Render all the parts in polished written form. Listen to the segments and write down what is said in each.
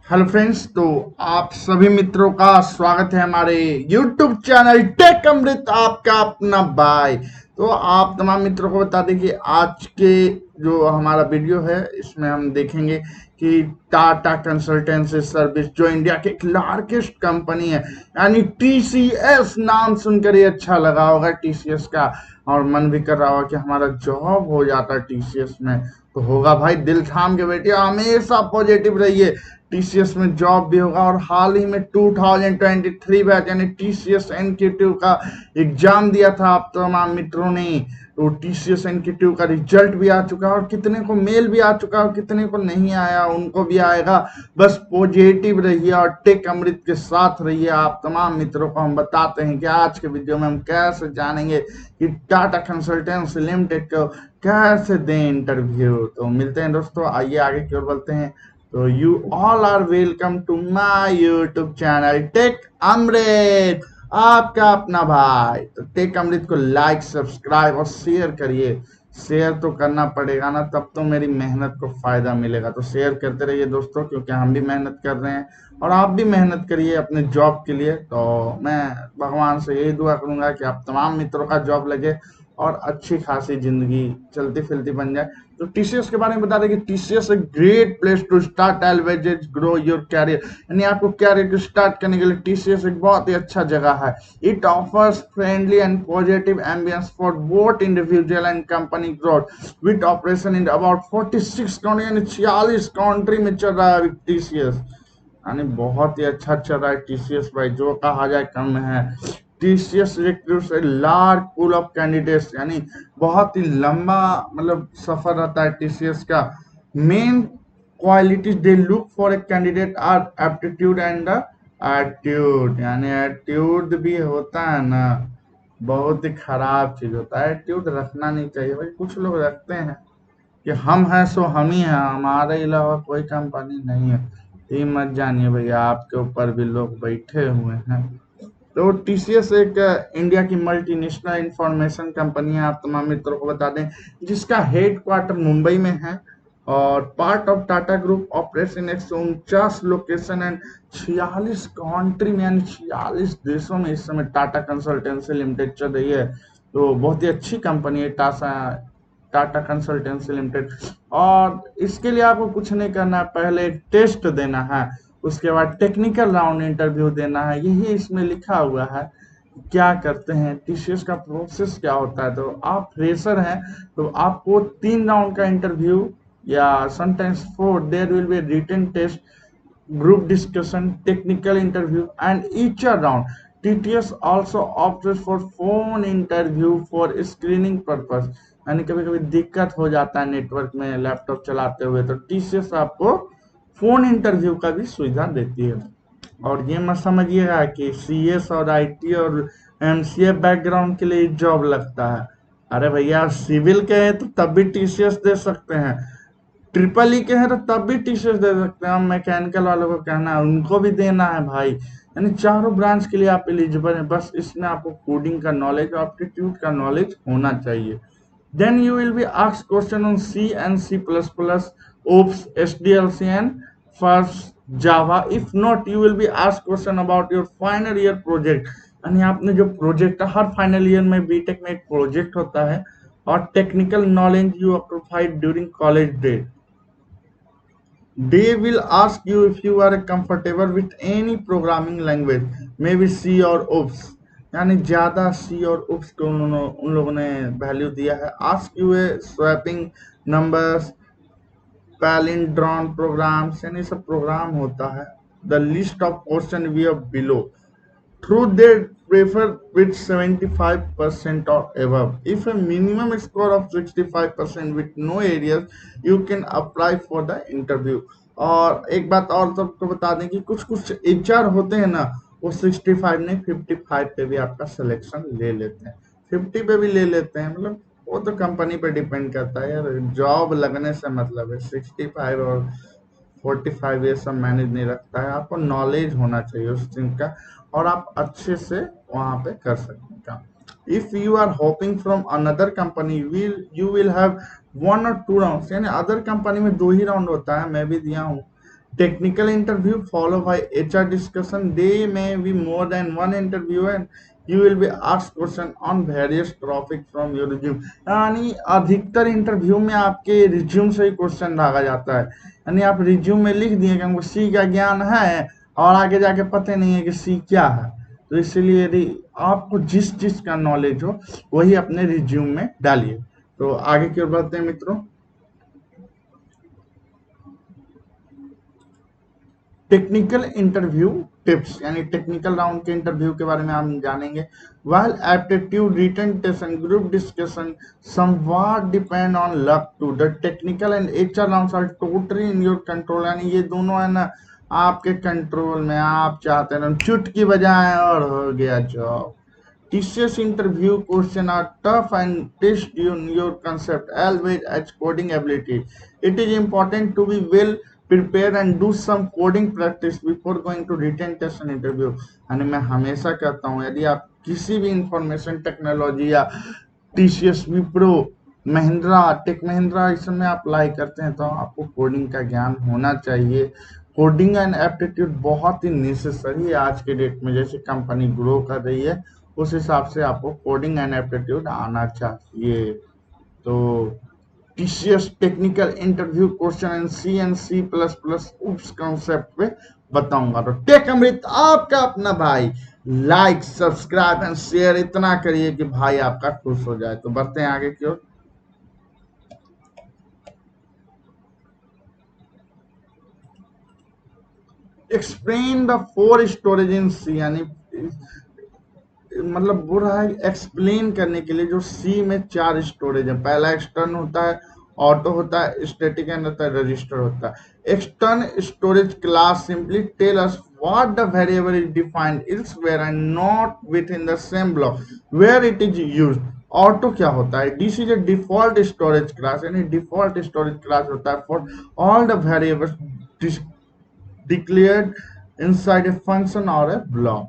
Hello friends, तो आप सभी मित्रों का स्वागत है हमारे YouTube चैनल टेक अमृत, आपका अपना भाई। तो आप तमाम मित्रों को बता दें कि आज के जो हमारा वीडियो है इसमें हम देखेंगे कि टाटा कंसल्टेंसी सर्विस जो इंडिया के एक लार्जेस्ट कंपनी है यानी TCS, नाम सुनकर ही अच्छा लगा होगा TCS का, और मन भी कर रहा होगा कि हमारा जॉब हो जाता TCS में। तो होगा भाई, दिल थाम के बैठिए, हमेशा पॉजिटिव रहिए। टीसीएस में जॉब भी होगा। और हाल ही में 2023 बैच यानी टीसीएस एनक्यूटीयू का एग्जाम दिया था आप तमाम मित्रों ने। तो टीसीएस एनक्यूटीयू का रिजल्ट भी आ चुका है और कितने को मेल भी आ चुका है और कितने को नहीं आया उनको भी आएगा। बस पॉजिटिव रहिए और टेक अमृत के साथ रहिए। आप तमाम मित्रों को हम बताते हैं कि आज के वीडियो में हम कैसे जानेंगे कि टाटा कंसल्टेंसी लिमिटेड को कैसे दें इंटरव्यू। तो मिलते हैं दोस्तों, आइए आगे की ओर बढ़ते हैं। तो you all are welcome to my YouTube channel tech Amrit, आपका अपना भाई। तो टेक अमृत को लाइक, सब्सक्राइब और शेयर करिए। शेयर तो करना पड़ेगा ना, तब तो मेरी मेहनत को फायदा मिलेगा। तो शेयर करते रहिए दोस्तों, क्योंकि हम भी मेहनत कर रहे हैं और आप भी मेहनत करिए अपने जॉब के लिए। तो मैं भगवान से यही दुआ करूंगा कि आप तमाम मित्रों का जॉब लगे और अच्छी खासी जिंदगी चलती फिरती बन जाए। तो टीसीएस के बारे में बता दें कि टीसीएस एक great place to start always grow your career, यानी आपको कैरियर को स्टार्ट करने के लिए टीसीएस एक बहुत ही अच्छा जगह है। It offers friendly and positive ambience for both individual and company growth with operation in about 46 country, यानी 46 कंट्री में चल रहा है टीसीएस। यानी बहुत ही अच्छा चल रहा है टीसीएस भाई, जो कहा जाए कम है। TCS recruits a large pool of candidates, यानी बहुत ही लंबा मतलब सफर रहता है टीसीएस का। Main qualities they look for a candidate are aptitude and attitude, यानी एटीट्यूड भी होता है ना, बहुत ही खराब चीज होता है। एटीट्यूड रखना नहीं चाहिए भाई, कुछ लोग रखते हैं कि हम हैं सो हम ही हैं, हमारे अलावा कोई कंपनी नहीं है। ये मत जानिए भैया, आपके ऊपर भी लोग बैठे हुए हैं। तो टीसीएस एक इंडिया की मल्टीनेशनल इंफॉर्मेशन कंपनी है, आप तमाम मित्रों को बता दें, जिसका हेड क्वार्टर मुंबई में है और part of Tata group operates in 149 location and 46 country में, यानी 46 देशों में इस समय टाटा कंसल्टेंसी लिमिटेड चल रही है। तो बहुत ही अच्छी कंपनी है टाटा कंसल्टेंसी लिमिटेड। और इसके लिए आपको कुछ नहीं करना है, पहले एक टेस्ट देना है, उसके बाद टेक्निकल राउंड इंटरव्यू देना है, यही इसमें लिखा हुआ है। क्या करते हैं टीसीएस का प्रोसेस क्या होता है। तो आप फ्रेशर हैं तो आपको 3 राउंड का इंटरव्यू या sometimes 4, there will be written test, group discussion, technical interview, and each round. TTS also opts for phone interview for screening purpose, यानी कभी कभी दिक्कत हो जाता है नेटवर्क में लैपटॉप चलाते हुए, तो टीसीएस आपको फोन इंटरव्यू का भी सुविधा देती है। और ये मत समझिएगा कि सीएस और आईटी और एमसीए बैकग्राउंड के लिए जॉब लगता है। अरे भैया, सिविल के हैं तो तब भी टीसीएस दे सकते हैं, ट्रिपल ई के हैं तो तब भी टीसीएस दे सकते हैं। हम मैकेनिकल वालों को कहना है उनको भी देना है भाई, यानी चारों ब्रांच के लिए आप एलिजिबल हैं। बस इसमें आपको कोडिंग का नॉलेज और एप्टीट्यूड का नॉलेज होना चाहिए। Then you will be asked question on C and C++, OOPS, SDLC and first Java. If not, you will be asked question about your final year project, यानी आपने जो project, हर final year में BTech में एक project होता है, और technical knowledge you acquired during college day. They will ask you if you are comfortable with any programming language, maybe C or OOPS, यानी ज्यादा सी और उप्स को उन लोगों ने वैल्यू दिया है। Ask you a swapping numbers, palindrome programs, यानी सब प्रोग्राम होता है। The list of question we are below, through they prefer with 75% or above. If a minimum score of 65% with no areas, you can apply for the interview. और एक बात और सबको बता दें कि कुछ कुछ एचआर होते हैं ना, वो 65 नहीं 55 पे भी आपका सिलेक्शन ले लेते हैं, 50 पे भी ले लेते हैं। मतलब वो तो कंपनी पे डिपेंड करता है यार, जॉब लगने से मतलब है। 65 और 45 ये सब मैनेज नहीं रखता है, आपको नॉलेज होना चाहिए उस चीज का, और आप अच्छे से वहां पे कर सकते हैं काम। If you are hoping from another company, you will have 1 or 2 round, यानी अदर कंपनी में 2 ही राउंड होता है, मैं भी दिया हूँ। technical interview followed by HR discussion. They may be more than one interview and you will be asked question on various topics from your resume. यानी अधिकतर इंटरव्यू में आपके रिज्यूम से ही क्वेश्चन मांगा जाता है। यानी आप रिज्यूम में लिख दिए कि हमको सी का ज्ञान है और आगे जाके पता नहीं है कि सी क्या है, तो इसलिए यदि आपको जिस चीज का नॉलेज हो वही अपने रिज्यूम में डालिए। तो आगे की ओर बढ़ते हैं मित्रों। टेक्निकल इंटरव्यू टिप्स, यानी टेक्निकल राउंड के इंटरव्यू के बारे में हम जानेंगे। while aptitude written test and group discussion somewhat depend on luck to the technical and HR rounds are totally in your control, यानी ये दोनों है ना आपके कंट्रोल में, आप चाहते हैं चुटकी बजाएं और हो गया job. TCS interview question are tough and test your concept as well as coding ability. It is important to be well prepared and do some coding practice before going to written test and interview. यानी मैं हमेशा कहता हूँ यदि आप किसी भी information technology या TCS विप्रो महिंद्रा टेक महिंद्रा इसमें आप अप्लाई करते हैं तो आपको कोडिंग का ज्ञान होना चाहिए। कोडिंग एंड एप्टीट्यूड बहुत ही नेसेसरी है आज के डेट में, जैसे कंपनी ग्रो कर रही है उस हिसाब से आपको कोडिंग एंड एप्टीट्यूड आना चाहिए। तो TCS technical interview question and C++ oops concept पे बताऊंगा। तो टेक अमृत आपका अपना भाई, लाइक सब्सक्राइब एंड शेयर इतना करिए कि भाई आपका खुश हो जाए। तो बढ़ते हैं आगे की ओर। Explain the 4 storage in C, यानी मतलब बोल रहा है एक्सप्लेन करने के लिए जो C में 4 स्टोरेज है। पहला एक्सटर्न होता है, ऑटो होता है, स्टैटिक एंड होता है, रजिस्टर होता है। Extern storage class simply tell us what the variable is defined elsewhere and not within the same block where it is used. Auto क्या होता है? This is a default storage class, यानी default storage class होता है for all the variables declared inside a function or a block.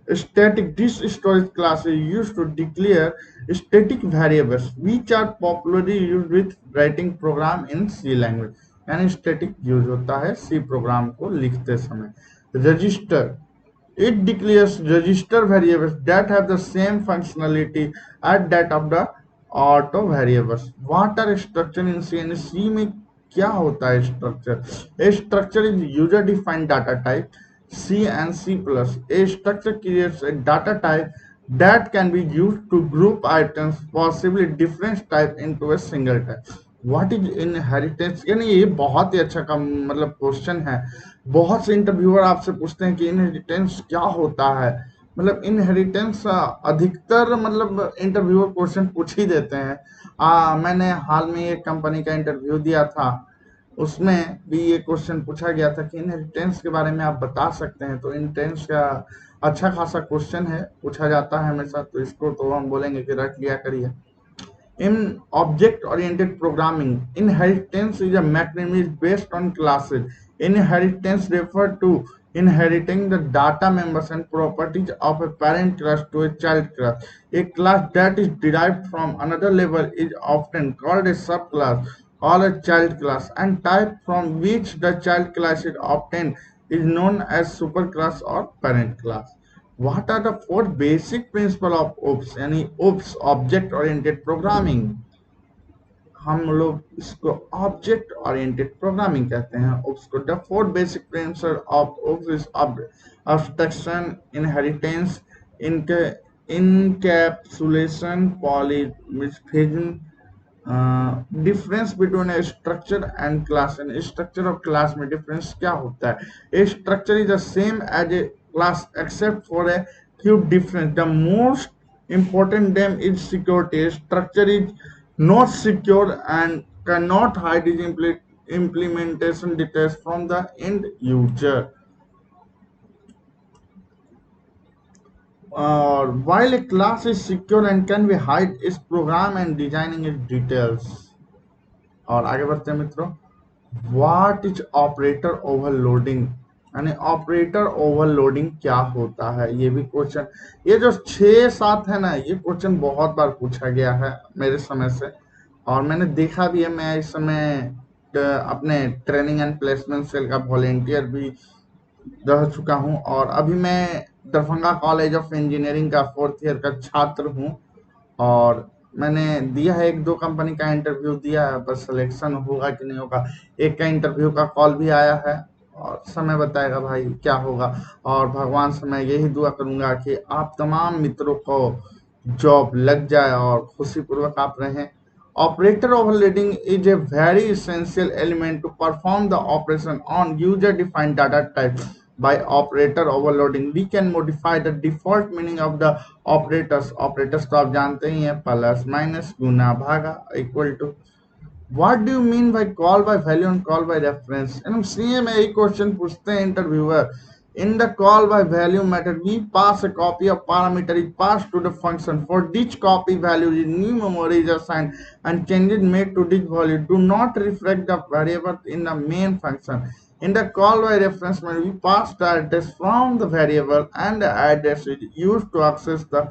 Static, this storage class is used to declare static variables which are popularly used with writing program in C language, यानी static use होता है C programme को लिखते समय। Register, it declares register variables that have the same functionality as that of the auto variables. What are structure in C, यानी C में क्या होता है structure? A structure is user defined data type C and C+. A structure creates a data type that can be used to group items, possibly different type, into a single type. What is inheritance? यानी ये बहुत ही अच्छा का मतलब question है। बहुत से interviewer आपसे पूछते हैं कि इनहेरिटेंस क्या होता है। मतलब इनहेरिटेंस अधिकतर मतलब इंटरव्यूअर क्वेश्चन पूछ ही देते हैं। मैंने हाल में एक कंपनी का इंटरव्यू दिया था, उसमें भी ये क्वेश्चन पूछा गया था कि इनहेरिटेंस के बारे में आप बता सकते हैं। तो इनहेरिटेंस का अच्छा खासा क्वेश्चन है, पूछा जाता है हमेशा, तो इसको तो हम बोलेंगे कि रख लिया करिए। In object-oriented programming, inheritance is a mechanism based on classes. Inheritance refers to inheriting the data members and properties of a parent class to a child class. A class that is derived from another level is often called a subclass or a child class, and type from which the child class is obtained is known as superclass or parent class. What are the 4 basic principles of OOPS, यानी OOPS object oriented programming? हम लोग इसको object oriented programming कहते हैं OOPS को। The 4 basic principle of OOPS is abstraction, inheritance, encapsulation, polymorphism, difference between a structure and class. And structure और class में difference क्या होता है? A structure is the same as a class except for a few difference. The most important them is security. A structure is not secure and cannot hide its implementation details from the end user. While a class is secure and can be hide its program and designing its details. और आगे बढ़ते हैं मित्रों। What is operator overloading, यानी operator overloading क्या होता है? ये भी क्वेश्चन, ये जो 6-7 है ना, ये क्वेश्चन बहुत बार पूछा गया है मेरे समय से और मैंने देखा भी है। मैं इस समय अपने ट्रेनिंग एंड प्लेसमेंट सेल का वॉलेंटियर भी रह चुका हूँ और अभी मैं दरभंगा कॉलेज ऑफ इंजीनियरिंग का 4th ईयर का छात्र हूँ और मैंने दिया है 1-2 कंपनी का इंटरव्यू दिया है, बस सिलेक्शन होगा कि नहीं होगा। एक का इंटरव्यू का कॉल भी आया है और समय बताएगा भाई क्या होगा। और भगवान से मैं यही दुआ करूंगा कि आप तमाम मित्रों को जॉब लग जाए और खुशी पूर्वक आप रहें। Operator overloading is a very essential element to perform the operation on user-defined data type. By operator overloading, we can modify the default meaning of the operators. Operators तो आप जानते ही हैं, प्लस माइनस गुना भागा equal to. What do you mean by call by value and call by reference? And CA में एक question पूछते हैं interviewer. In the call by value method, we pass a copy of parameter is passed to the function. For each copy value is new memory is assigned and changes made to this value do not reflect the variable in the main function. In the call by reference method, we pass the address from the variable and the address is used to access the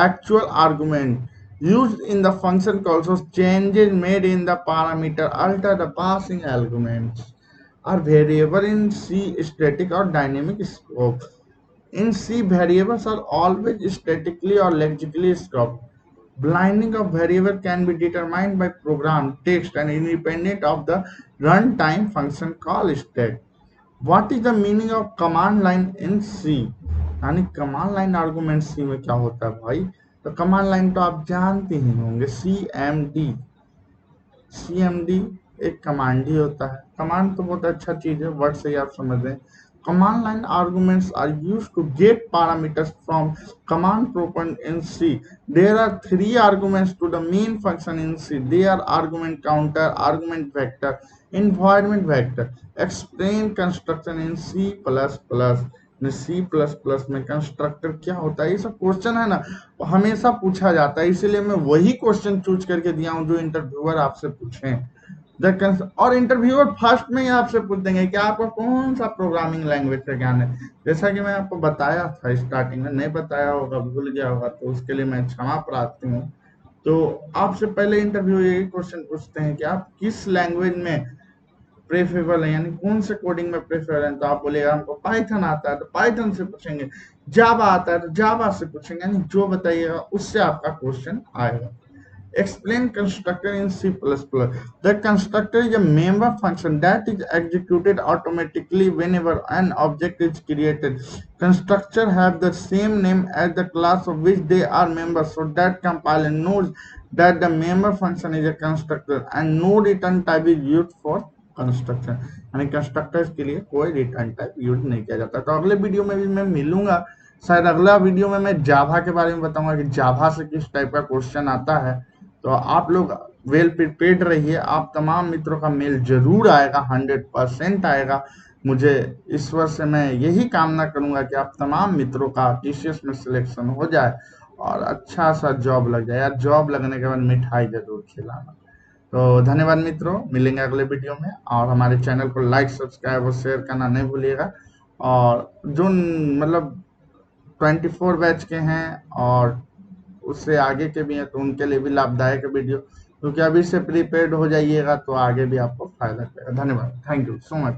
actual argument used in the function call. So changes made in the parameter alter the passing arguments. Are variable in C static or dynamic scope? In C, variables are always statically or logically scoped. Blinding of variable can be determined by program text and independent of the runtime function call stack. What is the meaning of command line in C? यानी command line argument सी में क्या होता है भाई? तो command line तो आप जानते ही होंगे, सीएमडी एक कमांड ही होता है। कमांड तो बहुत अच्छा चीज है, वर्ड से ही आप समझ रहे हैं। Command line arguments are used to get parameters from command program in C. There are 3 arguments to the main function in C. They are argument counter, argument vector, environment vector. Explain construction in C plus plus. C plus plus में constructor क्या होता है? ये सब question है ना, हमेशा पूछा जाता है, इसीलिए मैं वही क्वेश्चन चूज करके दिया हूं जो इंटरव्यूअर आपसे पूछे। और इंटरव्यूअर फर्स्ट में ही आपसे पूछ देंगे कि आपको कौन सा प्रोग्रामिंग लैंग्वेज का ज्ञान है। जैसा कि मैं आपको बताया था स्टार्टिंग में, नहीं बताया होगा, भूल गया होगा, तो उसके लिए मैं क्षमा प्रार्थी हूँ। तो आपसे पहले इंटरव्यू यही क्वेश्चन पूछते हैं कि आप किस लैंग्वेज में प्रेफरेबल है, यानी कौन से कोडिंग में प्रेफर है। तो आप बोलेगा हमको पाइथन आता है तो पाइथन से पूछेंगे, जावा आता है तो जावा से पूछेंगे, यानी जो बताइएगा उससे आपका क्वेश्चन आएगा। Explain constructor in C++. The constructor is a member function that is executed automatically whenever an object is created. Constructor have the same name as the class of which they are members, so that compiler knows that the member function is a constructor and no return type is used for construction. यानी constructors के लिए कोई return type use नहीं किया जाता। तो अगले video में भी मैं मिलूंगा, शायद अगला वीडियो में मैं जावा के बारे में बताऊंगा कि जावा से किस टाइप का क्वेश्चन आता है। तो आप लोग वेल प्रिपेयर्ड रहिए, आप तमाम मित्रों का मेल जरूर आएगा, 100% आएगा। मुझे ईश्वर से मैं यही कामना करूंगा कि आप तमाम मित्रों का टीसीएस में सिलेक्शन हो जाए और अच्छा सा जॉब लग जाए। यार जॉब लगने के बाद मिठाई जरूर खिलाना। तो धन्यवाद मित्रों, मिलेंगे अगले वीडियो में और हमारे चैनल को लाइक सब्सक्राइब और शेयर करना नहीं भूलिएगा। और जो मतलब 24 बैच के हैं और उससे आगे के भी हैं तो उनके लिए भी लाभदायक वीडियो, क्योंकि अभी से प्रीपेड हो जाइएगा तो आगे भी आपको फायदा करेगा। धन्यवाद, थैंक यू सो मच।